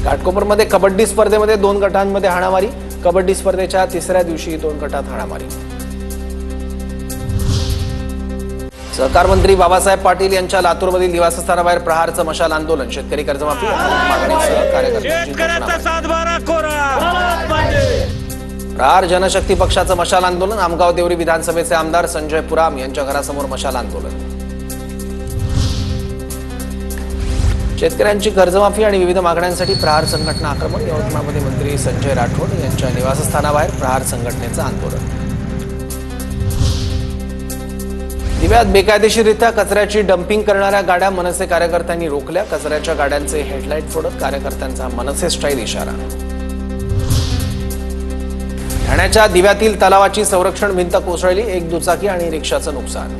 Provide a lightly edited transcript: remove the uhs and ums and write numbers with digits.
घाटकोपरमध्ये कबड्डी स्पर्धेमध्ये 2 गटांमध्ये हाणामारी। कबड्डी स्पर्धेच्या तिसऱ्या दिवशी 2 गटात हाणामारी। सहकार मंत्री बाबासाहेब पाटील यांच्या लातूरमधील निवासस्थानाबाहेर प्रहारचं मशाल आंदोलन। शेतकरी कर्जमाफी मागणीसह कार्यकर्त्यांची प्रहार जनशक्ती पक्षाचं मशाल आंदोलन। आमगाव देवरी विधानसभेचे आमदार संजय पुराम यांच्या घरासमोर मशाल आंदोलन। शेतकऱ्यांची कर्जमाफी आणि विविध मागण्यांसाठी प्रहार संघटना आक्रमण। यवतमाळमध्ये मंत्री संजय राठोड यांच्या निवासस्थानाबाहेर प्रहार संघटनेचं आंदोलन। दिव्यात बेकायदेशीररित्या कचऱ्याची डंपिंग करणाऱ्या गाड्या मनसे कार्यकर्त्यांनी रोखल्या। कचऱ्याच्या गाड्यांचे हेडलाईट फोडत कार्यकर्त्यांचा मनसे स्टाईल इशारा। ठाण्याच्या दिव्यातील तलावाची संरक्षण भिंत कोसळली। 1 दुचाकी आणि रिक्षाचं नुकसान।